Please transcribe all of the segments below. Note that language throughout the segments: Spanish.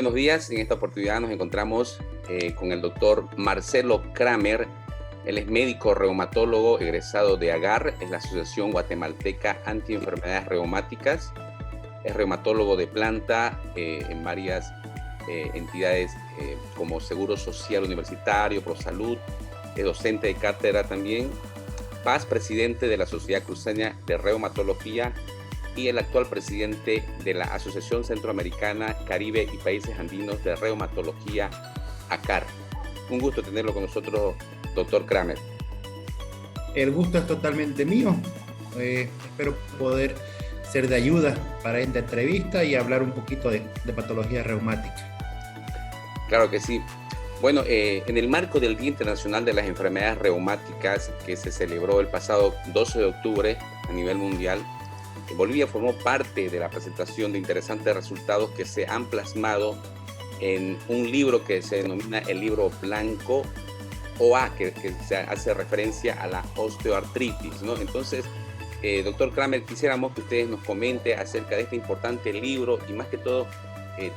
buenos días. En esta oportunidad nos encontramos con el doctor Marcelo Kramer. Él es médico reumatólogo egresado de AGAR, es la Asociación Guatemalteca Antienfermedades Reumáticas. Es reumatólogo de planta en varias entidades como Seguro Social Universitario, ProSalud. Es docente de cátedra también. Paz, presidente de la Sociedad Cruceña de Reumatología y el actual presidente de la Asociación Centroamericana, Caribe y Países Andinos de Reumatología, ACAR. Un gusto tenerlo con nosotros, doctor Kramer. El gusto es totalmente mío. Espero poder ser de ayuda para esta entrevista y hablar un poquito de patología reumática. Claro que sí. Bueno, en el marco del Día Internacional de las Enfermedades Reumáticas, que se celebró el pasado 12 de octubre a nivel mundial, Bolivia formó parte de la presentación de interesantes resultados que se han plasmado en un libro que se denomina el libro blanco OA, que se hace referencia a la osteoartritis, ¿no? Entonces, doctor Kramer, quisiéramos que ustedes nos comente acerca de este importante libro y más que todo,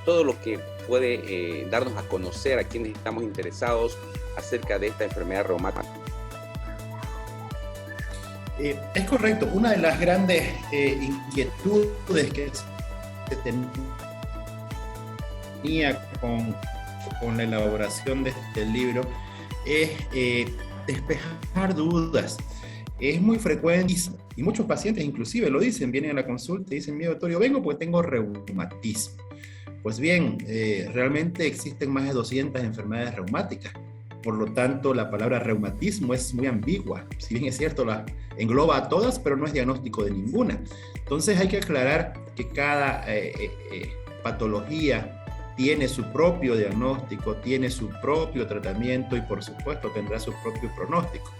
todo lo que puede darnos a conocer a quienes estamos interesados acerca de esta enfermedad reumática. Es correcto. Una de las grandes inquietudes que se tenía con la elaboración de este libro es despejar dudas. Es muy frecuente y muchos pacientes inclusive lo dicen, vienen a la consulta y dicen: mire, doctor, yo vengo porque tengo reumatismo. Pues bien, realmente existen más de 200 enfermedades reumáticas. Por lo tanto, la palabra reumatismo es muy ambigua. Si bien es cierto, la engloba a todas, pero no es diagnóstico de ninguna. Entonces hay que aclarar que cada patología tiene su propio diagnóstico, tiene su propio tratamiento y por supuesto tendrá su propio pronóstico.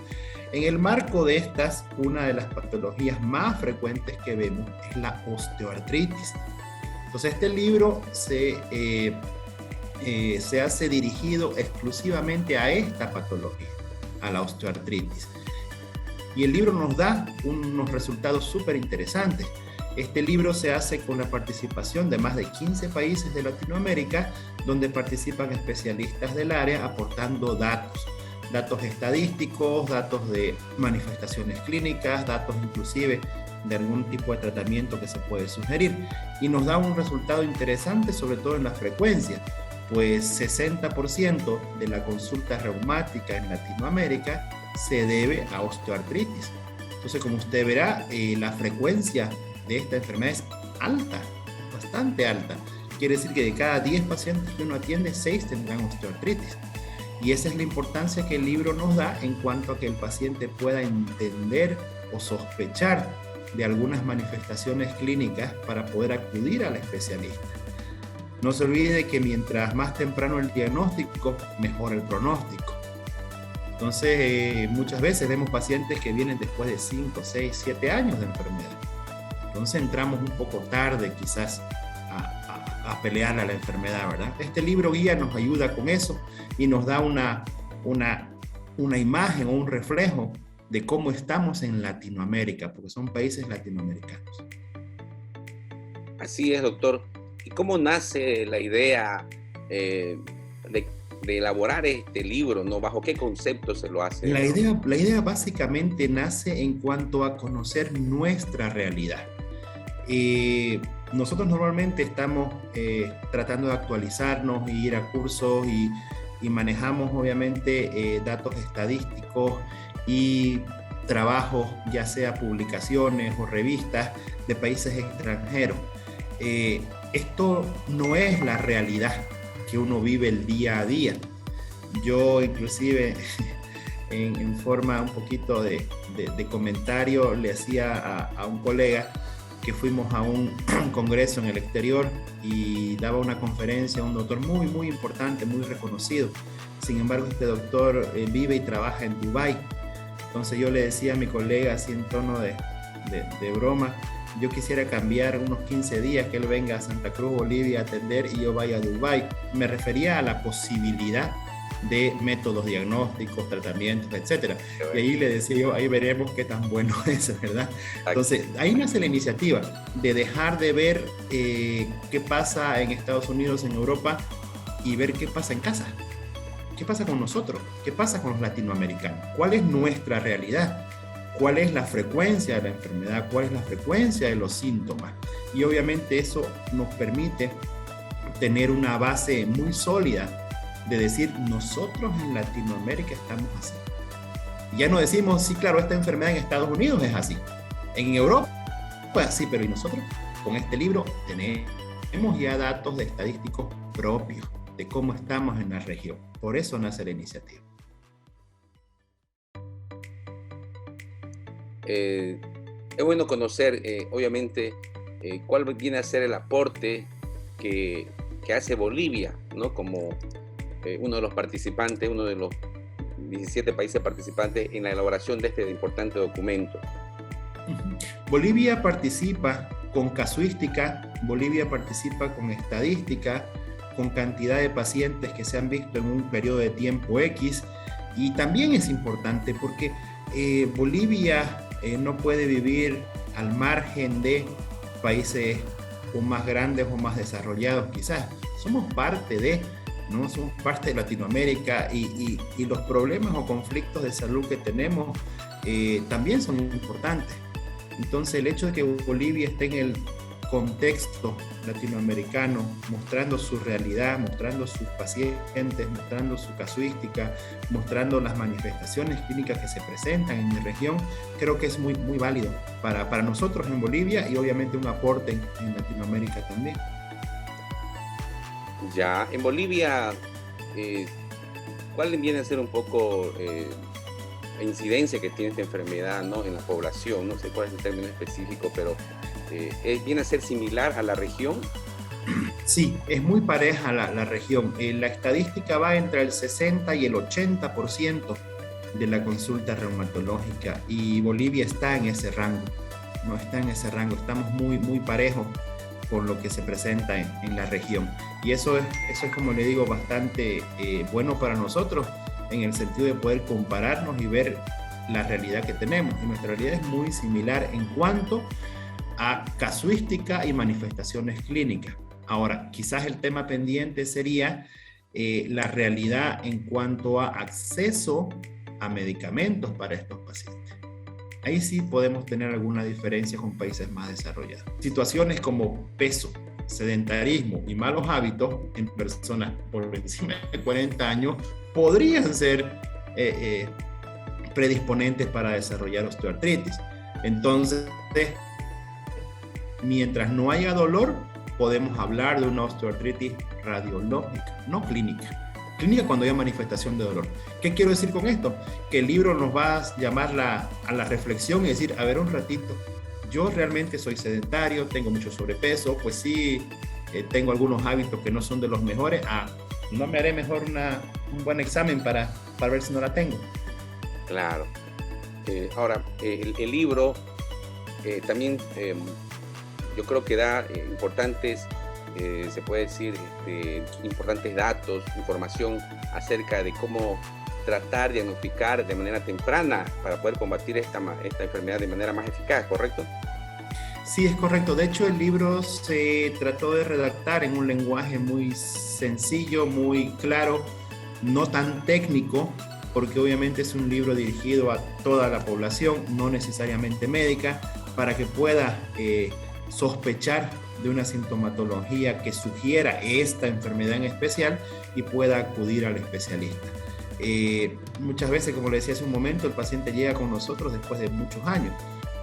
En el marco de estas, una de las patologías más frecuentes que vemos es la osteoartritis. Entonces este libro se hace dirigido exclusivamente a esta patología, a la osteoartritis. Y el libro nos da unos resultados súper interesantes. Este libro se hace con la participación de más de 15 países de Latinoamérica, donde participan especialistas del área aportando datos estadísticos, datos de manifestaciones clínicas, datos inclusive de algún tipo de tratamiento que se puede sugerir. Y nos da un resultado interesante, sobre todo en la frecuencia, pues 60% de la consulta reumática en Latinoamérica se debe a osteoartritis. Entonces, como usted verá, la frecuencia de esta enfermedad es alta, bastante alta. Quiere decir que de cada 10 pacientes que uno atiende, 6 tendrán osteoartritis. Y esa es la importancia que el libro nos da en cuanto a que el paciente pueda entender o sospechar de algunas manifestaciones clínicas para poder acudir al especialista. No se olvide que mientras más temprano el diagnóstico, mejor el pronóstico. Entonces, muchas veces vemos pacientes que vienen después de 5, 6, 7 años de enfermedad. Entonces entramos un poco tarde quizás a pelear a la enfermedad, ¿verdad? Este libro guía nos ayuda con eso y nos da una imagen o un reflejo de cómo estamos en Latinoamérica, porque son países latinoamericanos. Así es, doctor. ¿Y cómo nace la idea de elaborar este libro, ¿no? ¿Bajo qué concepto se lo hace? La idea básicamente nace en cuanto a conocer nuestra realidad. Nosotros normalmente estamos tratando de actualizarnos, ir a cursos y manejamos obviamente datos estadísticos y trabajos, ya sea publicaciones o revistas de países extranjeros. Esto no es la realidad que uno vive el día a día. Yo inclusive en forma un poquito de comentario le hacía a un colega que fuimos a un congreso en el exterior y daba una conferencia a un doctor muy, muy importante, muy reconocido. Sin embargo, este doctor vive y trabaja en Dubái. Entonces yo le decía a mi colega así en tono de broma: yo quisiera cambiar unos 15 días, que él venga a Santa Cruz, Bolivia, a atender y yo vaya a Dubái. Me refería a la posibilidad de métodos diagnósticos, tratamientos, etcétera. Y ahí le decía yo, ahí veremos qué tan bueno es, ¿verdad? Entonces, ahí nace la iniciativa de dejar de ver qué pasa en Estados Unidos, en Europa, y ver qué pasa en casa. ¿Qué pasa con nosotros? ¿Qué pasa con los latinoamericanos? ¿Cuál es nuestra realidad? ¿Cuál es la frecuencia de la enfermedad? ¿Cuál es la frecuencia de los síntomas? Y obviamente eso nos permite tener una base muy sólida de decir, nosotros en Latinoamérica estamos así. Ya no decimos, sí, claro, esta enfermedad en Estados Unidos es así. En Europa, pues sí, pero ¿y nosotros? Con este libro tenemos ya datos estadísticos propios de cómo estamos en la región. Por eso nace la iniciativa. Es bueno conocer, obviamente, cuál viene a ser el aporte que hace Bolivia, ¿no? Como uno de los participantes, uno de los 17 países participantes en la elaboración de este importante documento. Bolivia participa con casuística, Bolivia participa con estadística, con cantidad de pacientes que se han visto en un periodo de tiempo X, y también es importante porque Bolivia no puede vivir al margen de países o más grandes o más desarrollados quizás. Somos parte de, ¿no? Somos parte de Latinoamérica y los problemas o conflictos de salud que tenemos también son importantes. Entonces el hecho de que Bolivia esté en el contexto latinoamericano, mostrando su realidad, mostrando sus pacientes, mostrando su casuística, mostrando las manifestaciones clínicas que se presentan en mi región, creo que es muy, muy válido para nosotros en Bolivia y obviamente un aporte en Latinoamérica también. Ya, en Bolivia, ¿cuál viene a ser un poco la incidencia que tiene esta enfermedad, ¿no? En la población? No sé cuál es el término específico, pero ¿viene a ser similar a la región? Sí, es muy pareja la región. La estadística va entre el 60 y el 80% de la consulta reumatológica y Bolivia está en ese rango. No está en ese rango, estamos muy, muy parejos con lo que se presenta en la región. Y eso es, como le digo, bastante bueno para nosotros en el sentido de poder compararnos y ver la realidad que tenemos. Y nuestra realidad es muy similar en cuanto a casuística y manifestaciones clínicas. Ahora, quizás el tema pendiente sería la realidad en cuanto a acceso a medicamentos para estos pacientes. Ahí sí podemos tener alguna diferencia con países más desarrollados. Situaciones como peso, sedentarismo y malos hábitos en personas por encima de 40 años podrían ser predisponentes para desarrollar osteoartritis. Entonces, mientras no haya dolor, podemos hablar de una osteoartritis radiológica, no clínica. Clínica cuando haya manifestación de dolor. ¿Qué quiero decir con esto? Que el libro nos va a llamar a la reflexión y decir, a ver un ratito, yo realmente soy sedentario, tengo mucho sobrepeso, pues sí, tengo algunos hábitos que no son de los mejores. ¿No me haré mejor un buen examen para ver si no la tengo? Claro. Ahora, el libro también yo creo que da importantes, se puede decir, importantes datos, información acerca de cómo tratar, diagnosticar de manera temprana para poder combatir esta enfermedad de manera más eficaz, ¿correcto? Sí, es correcto. De hecho, el libro se trató de redactar en un lenguaje muy sencillo, muy claro, no tan técnico, porque obviamente es un libro dirigido a toda la población, no necesariamente médica, para que pueda sospechar de una sintomatología que sugiera esta enfermedad en especial y pueda acudir al especialista. Muchas veces, como le decía hace un momento, el paciente llega con nosotros después de muchos años,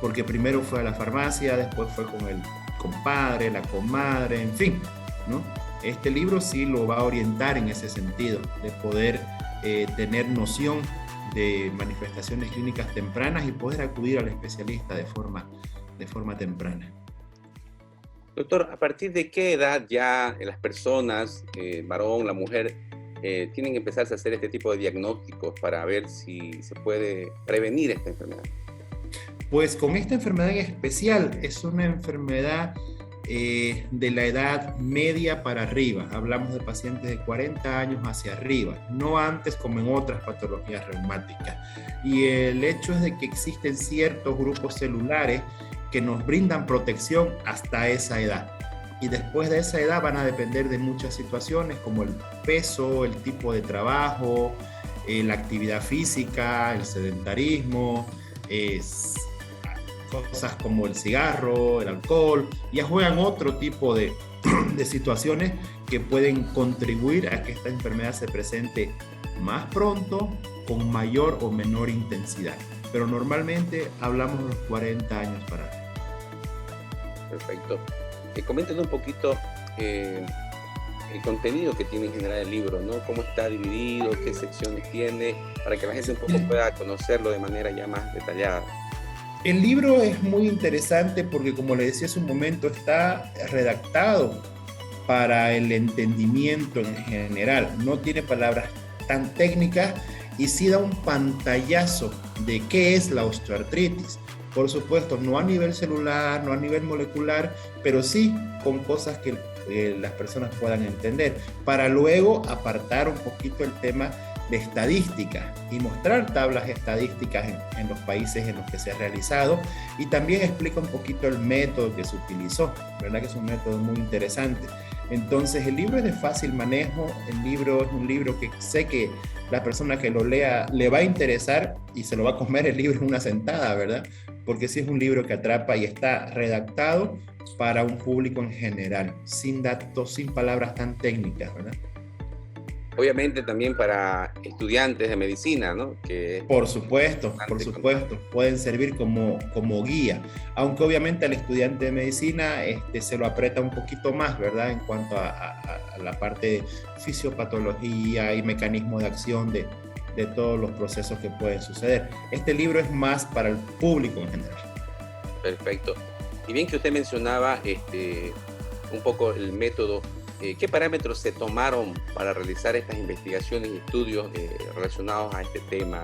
porque primero fue a la farmacia, después fue con el compadre, la comadre, en fin, ¿no? Este libro sí lo va a orientar en ese sentido, de poder tener noción de manifestaciones clínicas tempranas y poder acudir al especialista de forma temprana. Doctor, ¿a partir de qué edad ya las personas, el varón, la mujer, tienen que empezarse a hacer este tipo de diagnósticos para ver si se puede prevenir esta enfermedad? Pues con esta enfermedad en especial es una enfermedad de la edad media para arriba. Hablamos de pacientes de 40 años hacia arriba, no antes como en otras patologías reumáticas. Y el hecho es de que existen ciertos grupos celulares que nos brindan protección hasta esa edad. Y después de esa edad van a depender de muchas situaciones como el peso, el tipo de trabajo, la actividad física, el sedentarismo, cosas como el cigarro, el alcohol, ya juegan otro tipo de situaciones que pueden contribuir a que esta enfermedad se presente más pronto, con mayor o menor intensidad. Pero normalmente hablamos de los 40 años para arriba. Perfecto. Coméntanos un poquito el contenido que tiene en general el libro, ¿no? Cómo está dividido, qué secciones tiene, para que la gente un poco pueda conocerlo de manera ya más detallada. El libro es muy interesante porque, como le decía hace un momento, está redactado para el entendimiento en general. No tiene palabras tan técnicas y sí da un pantallazo de qué es la osteoartritis. Por supuesto, no a nivel celular, no a nivel molecular, pero sí con cosas que las personas puedan entender, para luego apartar un poquito el tema de estadística y mostrar tablas estadísticas en los países en los que se ha realizado, y también explica un poquito el método que se utilizó, ¿verdad? Que es un método muy interesante. Entonces el libro es de fácil manejo, el libro es un libro que sé que la persona que lo lea le va a interesar y se lo va a comer el libro en una sentada, ¿verdad? Porque sí es un libro que atrapa y está redactado para un público en general, sin datos, sin palabras tan técnicas, ¿verdad? Obviamente también para estudiantes de medicina, ¿no? Por supuesto, pueden servir como guía, aunque obviamente al estudiante de medicina se lo aprieta un poquito más, ¿verdad? En cuanto a la parte de fisiopatología y mecanismo de acción de todos los procesos que pueden suceder. Este libro es más para el público en general. Perfecto. Y bien que usted mencionaba un poco el método. ¿Qué parámetros se tomaron para realizar estas investigaciones y estudios relacionados a este tema?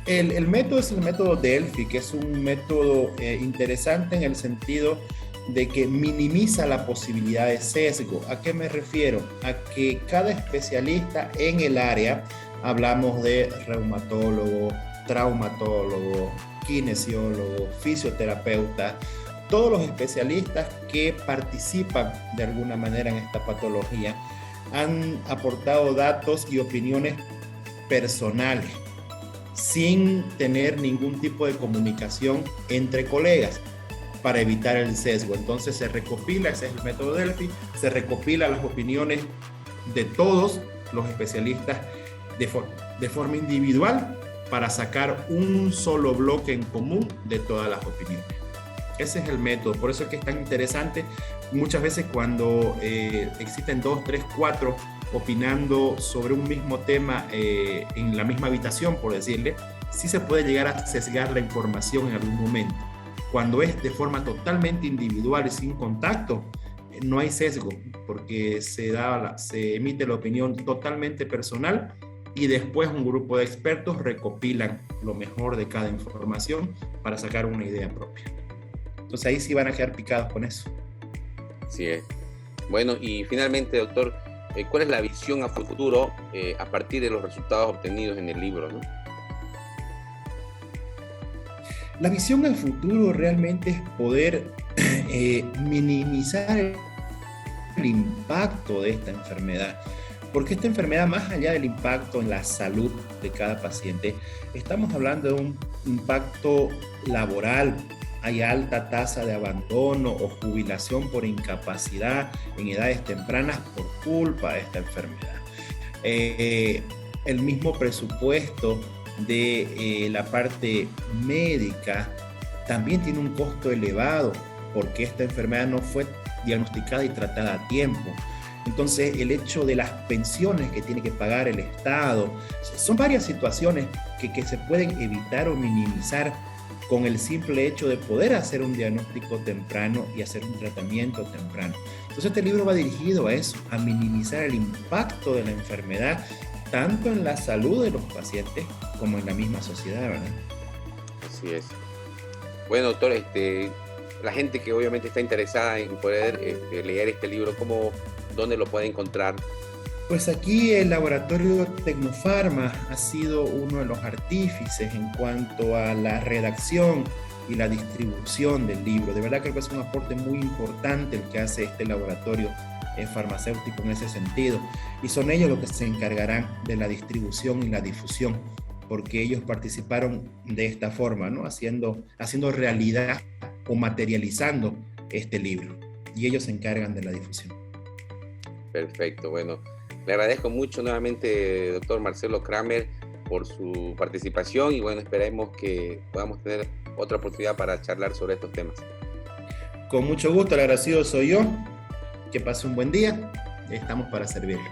El método es el método Delphi, que es un método interesante en el sentido de que minimiza la posibilidad de sesgo. ¿A qué me refiero? A que cada especialista en el área, hablamos de reumatólogo, traumatólogo, kinesiólogo, fisioterapeuta, todos los especialistas que participan de alguna manera en esta patología han aportado datos y opiniones personales sin tener ningún tipo de comunicación entre colegas para evitar el sesgo. Entonces se recopila, ese es el método Delphi, se recopila las opiniones de todos los especialistas de forma individual para sacar un solo bloque en común de todas las opiniones. Ese es el método, por eso es que es tan interesante. Muchas veces cuando existen 2, 3, 4 opinando sobre un mismo tema en la misma habitación, por decirle, sí se puede llegar a sesgar la información en algún momento. Cuando es de forma totalmente individual y sin contacto, no hay sesgo, porque se emite la opinión totalmente personal y después un grupo de expertos recopilan lo mejor de cada información para sacar una idea propia. Entonces ahí sí van a quedar picados con eso. Así es. Bueno, y finalmente, doctor, ¿cuál es la visión a futuro a partir de los resultados obtenidos en el libro, ¿no? La visión al futuro realmente es poder minimizar el impacto de esta enfermedad. Porque esta enfermedad, más allá del impacto en la salud de cada paciente, estamos hablando de un impacto laboral. Hay alta tasa de abandono o jubilación por incapacidad en edades tempranas por culpa de esta enfermedad. El mismo presupuesto de la parte médica también tiene un costo elevado porque esta enfermedad no fue diagnosticada y tratada a tiempo. Entonces, el hecho de las pensiones que tiene que pagar el Estado, son varias situaciones que se pueden evitar o minimizar con el simple hecho de poder hacer un diagnóstico temprano y hacer un tratamiento temprano. Entonces este libro va dirigido a eso, a minimizar el impacto de la enfermedad, tanto en la salud de los pacientes como en la misma sociedad, ¿verdad? Así es. Bueno, doctor, la gente que obviamente está interesada en poder leer este libro, ¿dónde lo puede encontrar? Pues aquí el laboratorio Tecnofarma ha sido uno de los artífices en cuanto a la redacción y la distribución del libro. De verdad creo que es un aporte muy importante el que hace este laboratorio farmacéutico en ese sentido. Y son ellos los que se encargarán de la distribución y la difusión, porque ellos participaron de esta forma, ¿no? Haciendo realidad o materializando este libro. Y ellos se encargan de la difusión. Perfecto, bueno. Le agradezco mucho nuevamente, doctor Marcelo Kramer, por su participación y bueno, esperemos que podamos tener otra oportunidad para charlar sobre estos temas. Con mucho gusto, el agradecido soy yo. Que pase un buen día. Estamos para servirle.